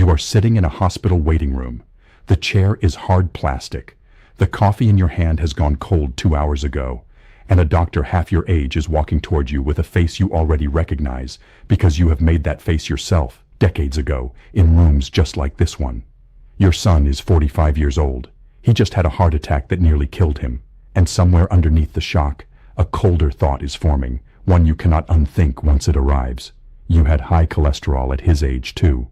You are sitting in a hospital waiting room. The chair is hard plastic. The coffee in your hand has gone cold 2 hours ago, and a doctor half your age is walking toward you with a face you already recognize because you have made that face yourself decades ago in rooms just like this one. Your son is 45 years old. He just had a heart attack that nearly killed him, and somewhere underneath the shock, a colder thought is forming, one you cannot unthink once it arrives. You had high cholesterol at his age too.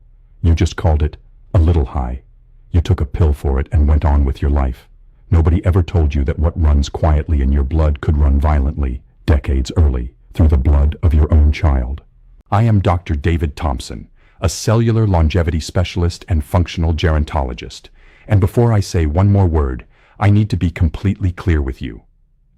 You just called it a little high. You took a pill for it and went on with your life. Nobody ever told you that what runs quietly in your blood could run violently, decades early, through the blood of your own child. I am Dr. David Thompson, a cellular longevity specialist and functional gerontologist. And before I say one more word, I need to be completely clear with you.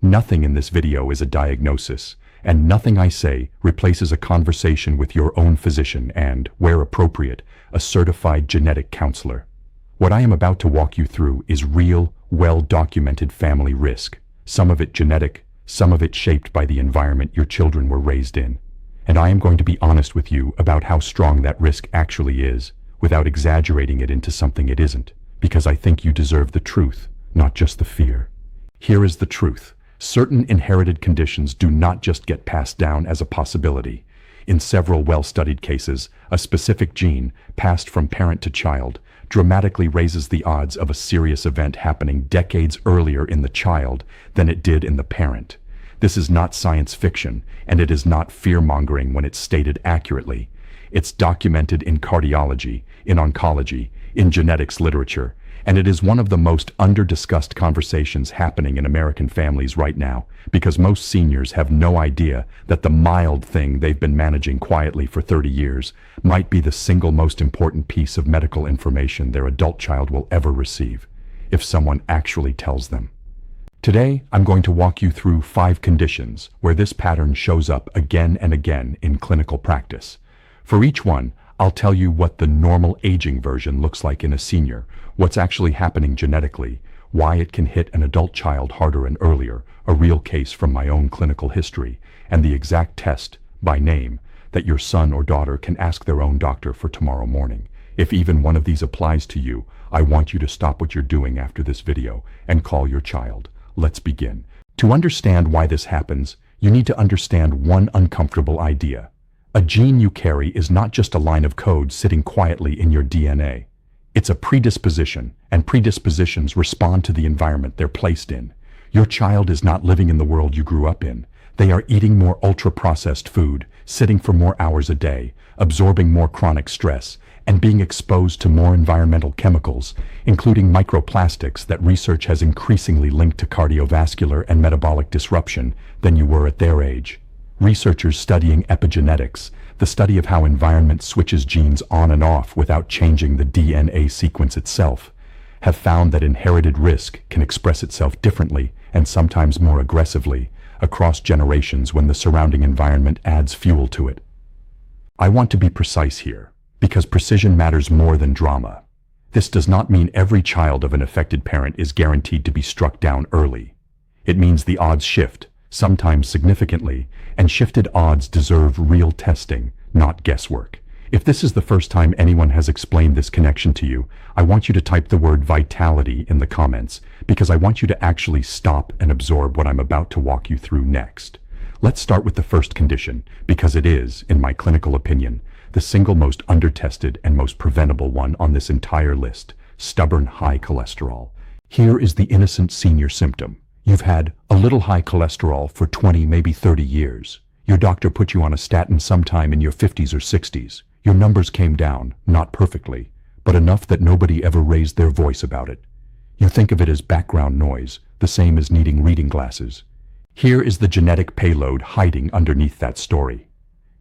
Nothing in this video is a diagnosis, and nothing I say replaces a conversation with your own physician and, where appropriate, a certified genetic counselor. What I am about to walk you through is real, well-documented family risk, some of it genetic, some of it shaped by the environment your children were raised in. And I am going to be honest with you about how strong that risk actually is, without exaggerating it into something it isn't, because I think you deserve the truth, not just the fear. Here is the truth. Certain inherited conditions do not just get passed down as a possibility. In several well-studied cases, a specific gene, passed from parent to child, dramatically raises the odds of a serious event happening decades earlier in the child than it did in the parent. This is not science fiction, and it is not fear-mongering when it's stated accurately. It's documented in cardiology, in oncology, in genetics literature, and it is one of the most under-discussed conversations happening in American families right now, because most seniors have no idea that the mild thing they've been managing quietly for 30 years might be the single most important piece of medical information their adult child will ever receive, if someone actually tells them. Today, I'm going to walk you through 5 conditions where this pattern shows up again and again in clinical practice. For each one, I'll tell you what the normal aging version looks like in a senior, what's actually happening genetically, why it can hit an adult child harder and earlier, a real case from my own clinical history, and the exact test, by name, that your son or daughter can ask their own doctor for tomorrow morning. If even one of these applies to you, I want you to stop what you're doing after this video and call your child. Let's begin. To understand why this happens, you need to understand one uncomfortable idea. A gene you carry is not just a line of code sitting quietly in your DNA. It's a predisposition, and predispositions respond to the environment they're placed in. Your child is not living in the world you grew up in. They are eating more ultra-processed food, sitting for more hours a day, absorbing more chronic stress, and being exposed to more environmental chemicals, including microplastics that research has increasingly linked to cardiovascular and metabolic disruption than you were at their age. Researchers studying epigenetics, the study of how environment switches genes on and off without changing the DNA sequence itself, have found that inherited risk can express itself differently and sometimes more aggressively across generations when the surrounding environment adds fuel to it. I want to be precise here, because precision matters more than drama. This does not mean every child of an affected parent is guaranteed to be struck down early. It means the odds shift, sometimes significantly, and shifted odds deserve real testing, not guesswork. If this is the first time anyone has explained this connection to you, I want you to type the word vitality in the comments, because I want you to actually stop and absorb what I'm about to walk you through next. Let's start with the first condition, because it is, in my clinical opinion, the single most under-tested and most preventable one on this entire list: stubborn high cholesterol. Here is the innocent senior symptom. You've had a little high cholesterol for 20, maybe 30 years. Your doctor put you on a statin sometime in your 50s or 60s. Your numbers came down, not perfectly, but enough that nobody ever raised their voice about it. You think of it as background noise, the same as needing reading glasses. Here is the genetic payload hiding underneath that story.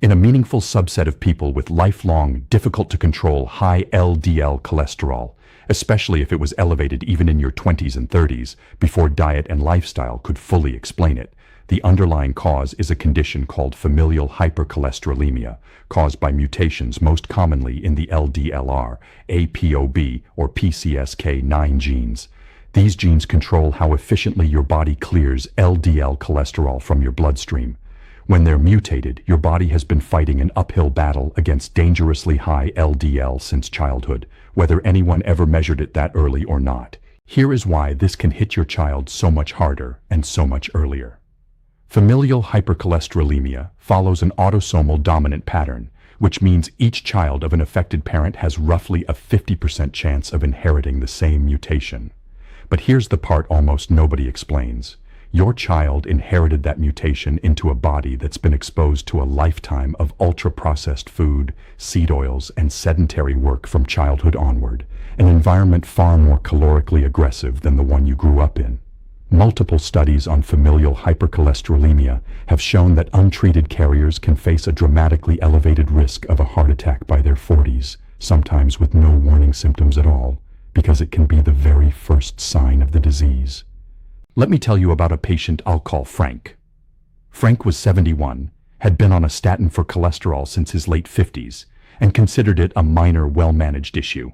In a meaningful subset of people with lifelong, difficult-to-control high LDL cholesterol, especially if it was elevated even in your 20s and 30s, before diet and lifestyle could fully explain it, the underlying cause is a condition called familial hypercholesterolemia, caused by mutations most commonly in the LDLR, APOB, or PCSK9 genes. These genes control how efficiently your body clears LDL cholesterol from your bloodstream. When they're mutated, your body has been fighting an uphill battle against dangerously high LDL since childhood, whether anyone ever measured it that early or not. Here is why this can hit your child so much harder and so much earlier. Familial hypercholesterolemia follows an autosomal dominant pattern, which means each child of an affected parent has roughly a 50% chance of inheriting the same mutation. But here's the part almost nobody explains. Your child inherited that mutation into a body that's been exposed to a lifetime of ultra-processed food, seed oils, and sedentary work from childhood onward, an environment far more calorically aggressive than the one you grew up in. Multiple studies on familial hypercholesterolemia have shown that untreated carriers can face a dramatically elevated risk of a heart attack by their 40s, sometimes with no warning symptoms at all, because it can be the very first sign of the disease. Let me tell you about a patient I'll call Frank. Frank was 71, had been on a statin for cholesterol since his late 50s, and considered it a minor, well-managed issue.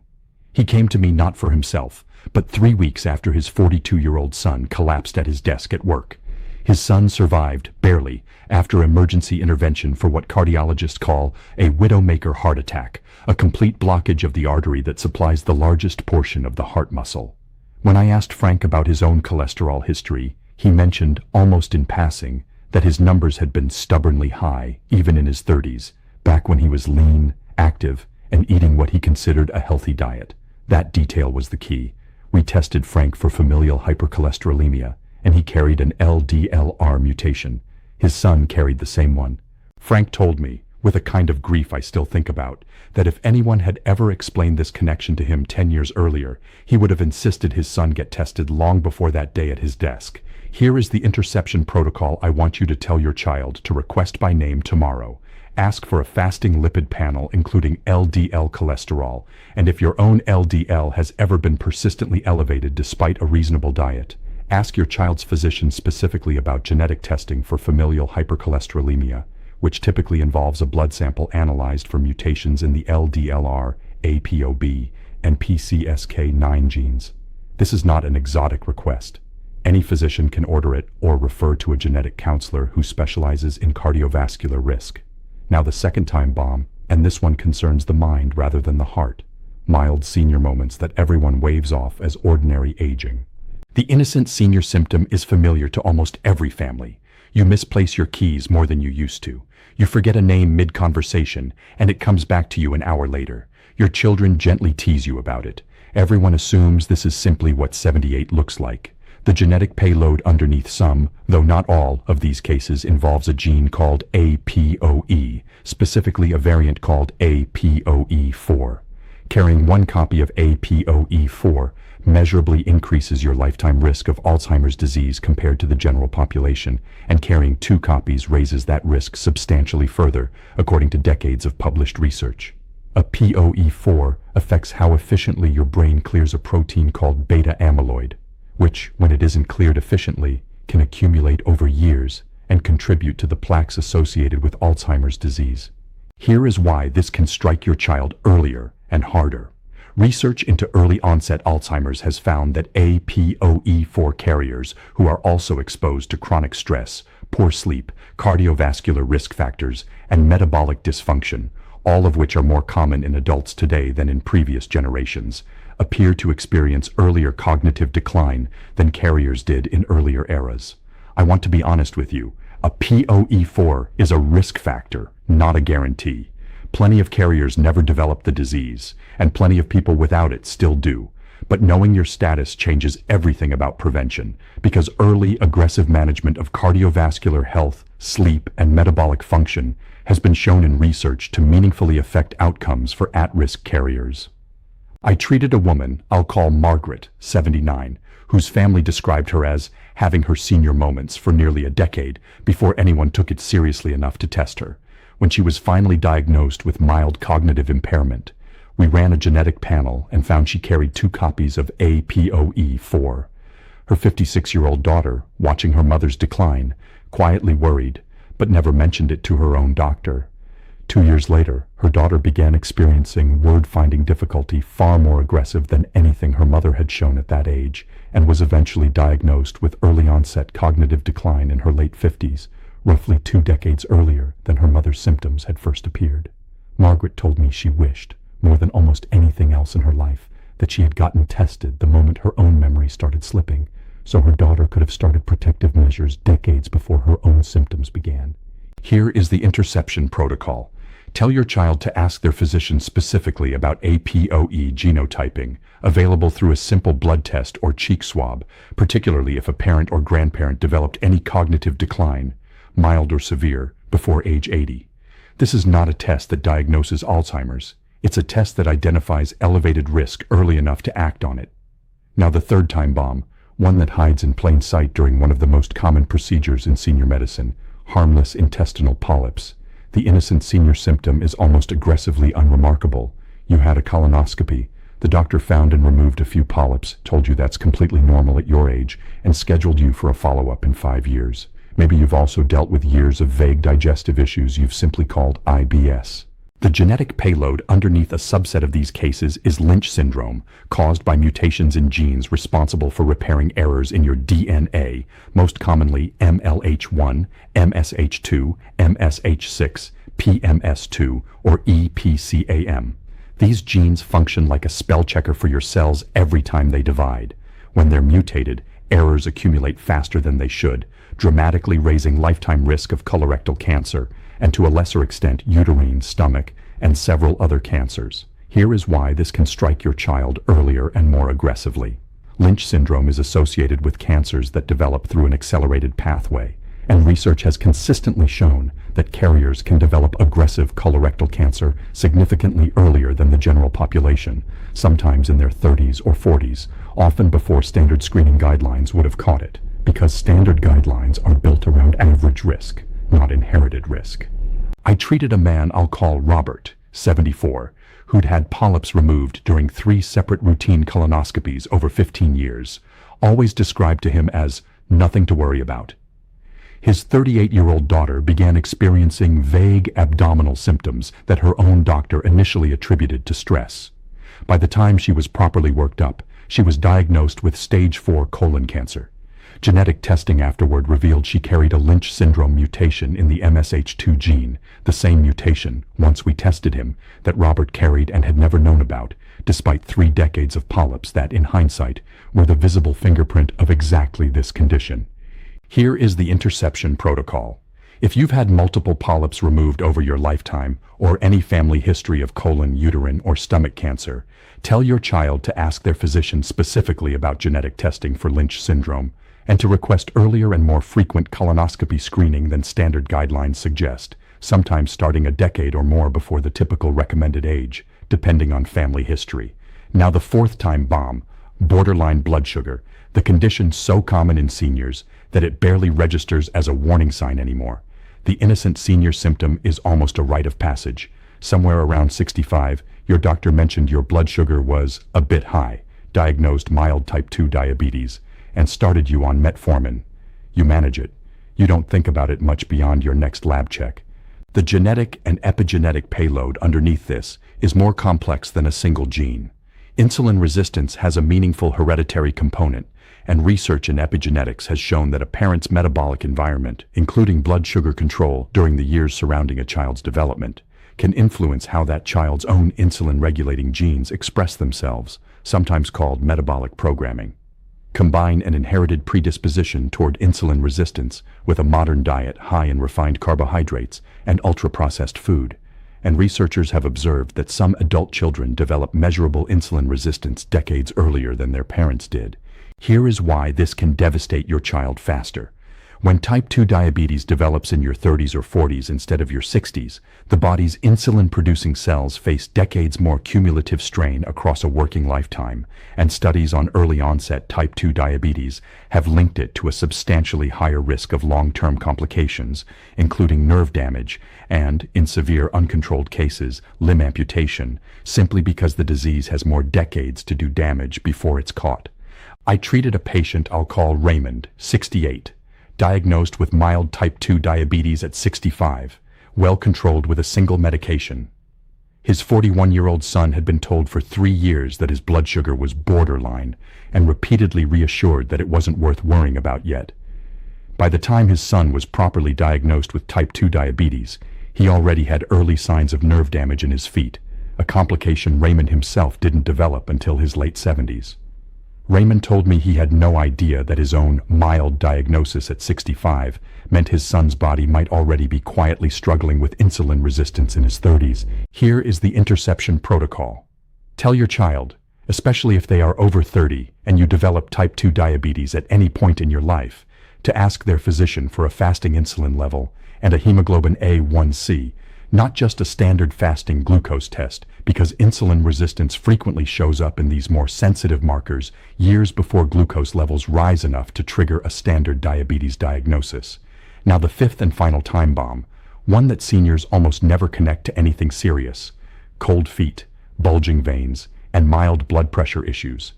He came to me not for himself, but 3 weeks after his 42-year-old son collapsed at his desk at work. His son survived, barely, after emergency intervention for what cardiologists call a widowmaker heart attack, a complete blockage of the artery that supplies the largest portion of the heart muscle. When I asked Frank about his own cholesterol history, he mentioned, almost in passing, that his numbers had been stubbornly high, even in his 30s, back when he was lean, active, and eating what he considered a healthy diet. That detail was the key. We tested Frank for familial hypercholesterolemia, and he carried an LDLR mutation. His son carried the same one. Frank told me, with a kind of grief I still think about, that if anyone had ever explained this connection to him 10 years earlier, he would have insisted his son get tested long before that day at his desk. Here is the interception protocol I want you to tell your child to request by name tomorrow. Ask for a fasting lipid panel including LDL cholesterol, and if your own LDL has ever been persistently elevated despite a reasonable diet, ask your child's physician specifically about genetic testing for familial hypercholesterolemia, which typically involves a blood sample analyzed for mutations in the LDLR, ApoB, and PCSK9 genes. This is not an exotic request. Any physician can order it or refer to a genetic counselor who specializes in cardiovascular risk. Now the second time bomb, and this one concerns the mind rather than the heart. Mild senior moments that everyone waves off as ordinary aging. The innocent senior symptom is familiar to almost every family. You misplace your keys more than you used to. You forget a name mid-conversation, and it comes back to you an hour later. Your children gently tease you about it. Everyone assumes this is simply what 78 looks like. The genetic payload underneath some, though not all, of these cases involves a gene called ApoE, specifically a variant called ApoE4. Carrying one copy of ApoE4 measurably increases your lifetime risk of Alzheimer's disease compared to the general population, and carrying 2 copies raises that risk substantially further, according to decades of published research. ApoE4 affects how efficiently your brain clears a protein called beta amyloid, which, when it isn't cleared efficiently, can accumulate over years and contribute to the plaques associated with Alzheimer's disease. Here is why this can strike your child earlier and harder. Research into early onset Alzheimer's has found that ApoE4 carriers who are also exposed to chronic stress, poor sleep, cardiovascular risk factors, and metabolic dysfunction, all of which are more common in adults today than in previous generations, appear to experience earlier cognitive decline than carriers did in earlier eras. I want to be honest with you. ApoE4 is a risk factor, not a guarantee. Plenty of carriers never develop the disease, and plenty of people without it still do. But knowing your status changes everything about prevention, because early, aggressive management of cardiovascular health, sleep, and metabolic function has been shown in research to meaningfully affect outcomes for at-risk carriers. I treated a woman I'll call Margaret, 79, whose family described her as having her senior moments for nearly a decade before anyone took it seriously enough to test her. When she was finally diagnosed with mild cognitive impairment, we ran a genetic panel and found she carried 2 copies of ApoE4. Her 56-year-old daughter, watching her mother's decline, quietly worried, but never mentioned it to her own doctor. 2 years later, her daughter began experiencing word-finding difficulty far more aggressive than anything her mother had shown at that age, and was eventually diagnosed with early-onset cognitive decline in her late 50s, roughly 2 decades earlier than her mother's symptoms had first appeared. Margaret told me she wished, more than almost anything else in her life, that she had gotten tested the moment her own memory started slipping, so her daughter could have started protective measures decades before her own symptoms began. Here is the interception protocol. Tell your child to ask their physician specifically about APOE genotyping, available through a simple blood test or cheek swab, particularly if a parent or grandparent developed any cognitive decline, mild or severe, before age 80. This is not a test that diagnoses Alzheimer's. It's a test that identifies elevated risk early enough to act on it. Now the third time bomb, one that hides in plain sight during one of the most common procedures in senior medicine, harmless intestinal polyps. The innocent senior symptom is almost aggressively unremarkable. You had a colonoscopy. The doctor found and removed a few polyps, told you that's completely normal at your age, and scheduled you for a follow-up in 5 years. Maybe you've also dealt with years of vague digestive issues you've simply called IBS. The genetic payload underneath a subset of these cases is Lynch syndrome, caused by mutations in genes responsible for repairing errors in your DNA, most commonly MLH1, MSH2, MSH6, PMS2, or EPCAM. These genes function like a spell checker for your cells every time they divide. When they're mutated, errors accumulate faster than they should, dramatically raising lifetime risk of colorectal cancer, and to a lesser extent uterine, stomach, and several other cancers. Here is why this can strike your child earlier and more aggressively. Lynch syndrome is associated with cancers that develop through an accelerated pathway, and research has consistently shown that carriers can develop aggressive colorectal cancer significantly earlier than the general population, sometimes in their 30s or 40s, often before standard screening guidelines would have caught it, because standard guidelines are built around average risk, not inherited risk. I treated a man I'll call Robert, 74, who'd had polyps removed during 3 separate routine colonoscopies over 15 years, always described to him as nothing to worry about. His 38-year-old daughter began experiencing vague abdominal symptoms that her own doctor initially attributed to stress. By the time she was properly worked up, she was diagnosed with stage 4 colon cancer. Genetic testing afterward revealed she carried a Lynch syndrome mutation in the MSH2 gene, the same mutation, once we tested him, that Robert carried and had never known about, despite 3 decades of polyps that, in hindsight, were the visible fingerprint of exactly this condition. Here is the interception protocol. If you've had multiple polyps removed over your lifetime, or any family history of colon, uterine, or stomach cancer, tell your child to ask their physician specifically about genetic testing for Lynch syndrome, and to request earlier and more frequent colonoscopy screening than standard guidelines suggest, sometimes starting a decade or more before the typical recommended age, depending on family history. Now the 4th time bomb, borderline blood sugar, the condition so common in seniors that it barely registers as a warning sign anymore. The innocent senior symptom is almost a rite of passage. Somewhere around 65, your doctor mentioned your blood sugar was a bit high, diagnosed mild type 2 diabetes, and started you on metformin. You manage it. You don't think about it much beyond your next lab check. The genetic and epigenetic payload underneath this is more complex than a single gene. Insulin resistance has a meaningful hereditary component, and research in epigenetics has shown that a parent's metabolic environment, including blood sugar control during the years surrounding a child's development, can influence how that child's own insulin-regulating genes express themselves, sometimes called metabolic programming. Combine an inherited predisposition toward insulin resistance with a modern diet high in refined carbohydrates and ultra-processed food, and researchers have observed that some adult children develop measurable insulin resistance decades earlier than their parents did. Here is why this can devastate your child faster. When type 2 diabetes develops in your 30s or 40s instead of your 60s, the body's insulin-producing cells face decades more cumulative strain across a working lifetime, and studies on early-onset type 2 diabetes have linked it to a substantially higher risk of long-term complications, including nerve damage and, in severe uncontrolled cases, limb amputation, simply because the disease has more decades to do damage before it's caught. I treated a patient I'll call Raymond, 68. Diagnosed with mild type 2 diabetes at 65, well controlled with a single medication. His 41-year-old son had been told for 3 years that his blood sugar was borderline, and repeatedly reassured that it wasn't worth worrying about yet. By the time his son was properly diagnosed with type 2 diabetes, he already had early signs of nerve damage in his feet, a complication Raymond himself didn't develop until his late 70s. Raymond told me he had no idea that his own mild diagnosis at 65 meant his son's body might already be quietly struggling with insulin resistance in his 30s. Here is the interception protocol. Tell your child, especially if they are over 30 and you develop type 2 diabetes at any point in your life, to ask their physician for a fasting insulin level and a hemoglobin A1C, not just a standard fasting glucose test, because insulin resistance frequently shows up in these more sensitive markers years before glucose levels rise enough to trigger a standard diabetes diagnosis. Now the fifth and final time bomb, one that seniors almost never connect to anything serious: cold feet, bulging veins, and mild blood pressure issues.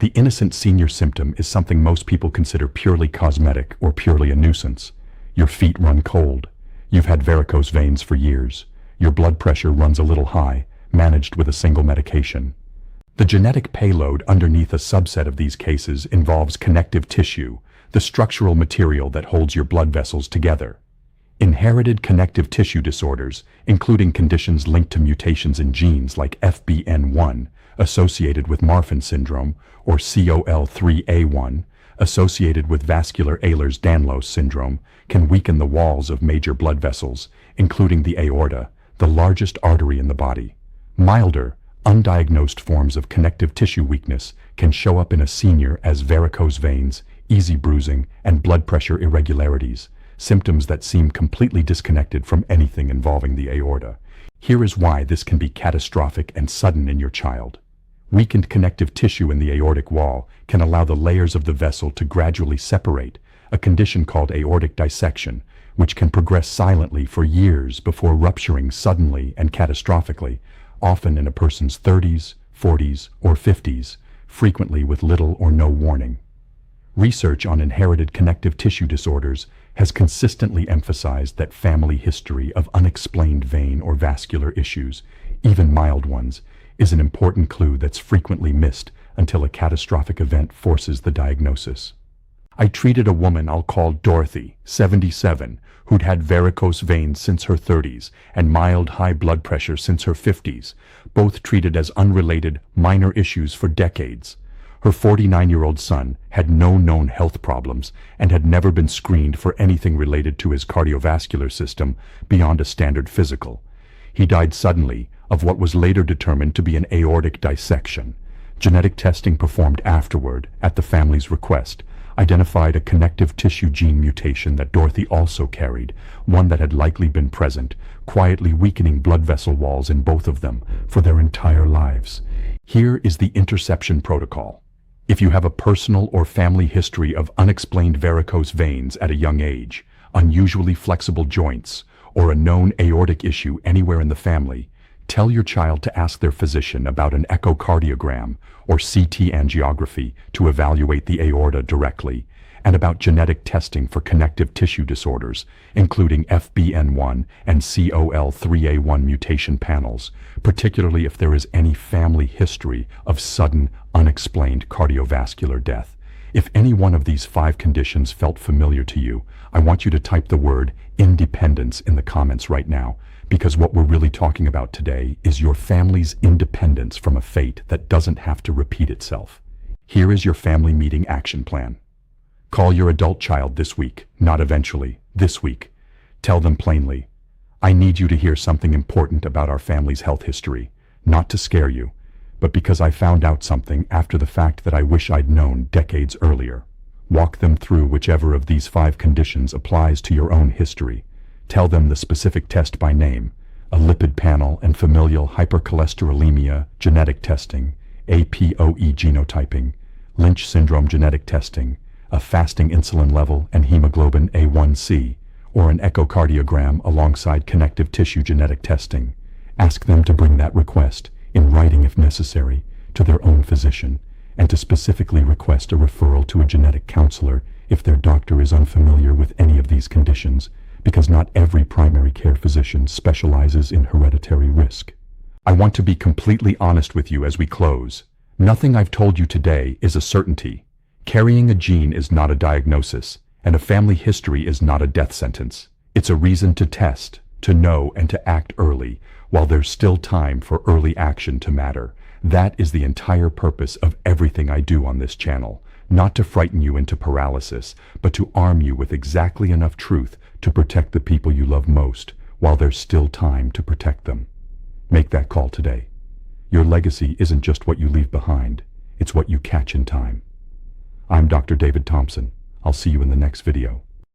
The innocent senior symptom is something most people consider purely cosmetic or purely a nuisance. Your feet run cold. You've had varicose veins for years. Your blood pressure runs a little high, managed with a single medication. The genetic payload underneath a subset of these cases involves connective tissue, the structural material that holds your blood vessels together. Inherited connective tissue disorders, including conditions linked to mutations in genes like FBN1, associated with Marfan syndrome, or COL3A1, associated with vascular Ehlers-Danlos syndrome, can weaken the walls of major blood vessels, including the aorta, the largest artery in the body. Milder, undiagnosed forms of connective tissue weakness can show up in a senior as varicose veins, easy bruising, and blood pressure irregularities, symptoms that seem completely disconnected from anything involving the aorta. Here is why this can be catastrophic and sudden in your child. Weakened connective tissue in the aortic wall can allow the layers of the vessel to gradually separate, a condition called aortic dissection, which can progress silently for years before rupturing suddenly and catastrophically, often in a person's 30s, 40s, or 50s, frequently with little or no warning. Research on inherited connective tissue disorders has consistently emphasized that family history of unexplained vein or vascular issues, even mild ones, is an important clue that's frequently missed until a catastrophic event forces the diagnosis. I treated a woman I'll call Dorothy, 77, who'd had varicose veins since her 30s and mild high blood pressure since her 50s, both treated as unrelated minor issues for decades. Her 49-year-old son had no known health problems and had never been screened for anything related to his cardiovascular system beyond a standard physical. He died suddenly of what was later determined to be an aortic dissection. Genetic testing performed afterward, at the family's request, identified a connective tissue gene mutation that Dorothy also carried, one that had likely been present, quietly weakening blood vessel walls in both of them for their entire lives. Here is the interception protocol. If you have a personal or family history of unexplained varicose veins at a young age, unusually flexible joints, or a known aortic issue anywhere in the family, tell your child to ask their physician about an echocardiogram or CT angiography to evaluate the aorta directly, and about genetic testing for connective tissue disorders, including FBN1 and COL3A1 mutation panels, particularly if there is any family history of sudden, unexplained cardiovascular death. If any one of these 5 conditions felt familiar to you, I want you to type the word independence in the comments right now, because what we're really talking about today is your family's independence from a fate that doesn't have to repeat itself. Here is your family meeting action plan. Call your adult child this week, not eventually, this week. Tell them plainly, I need you to hear something important about our family's health history, not to scare you, but because I found out something after the fact that I wish I'd known decades earlier. Walk them through whichever of these 5 conditions applies to your own history. Tell them the specific test by name, a lipid panel and familial hypercholesterolemia genetic testing, APOE genotyping, Lynch syndrome genetic testing, a fasting insulin level and hemoglobin A1C, or an echocardiogram alongside connective tissue genetic testing. Ask them to bring that request, in writing if necessary, to their own physician, and to specifically request a referral to a genetic counselor if their doctor is unfamiliar with any of these conditions, because not every primary care physician specializes in hereditary risk. I want to be completely honest with you as we close. Nothing I've told you today is a certainty. Carrying a gene is not a diagnosis, And a family history is not a death sentence. It's a reason to test, to know, and to act early, while there's still time for early action to matter. That is the entire purpose of everything I do on this channel. Not to frighten you into paralysis, but to arm you with exactly enough truth to protect the people you love most, while there's still time to protect them. Make that call today. Your legacy isn't just what you leave behind, it's what you catch in time. I'm Dr. David Thompson. I'll see you in the next video.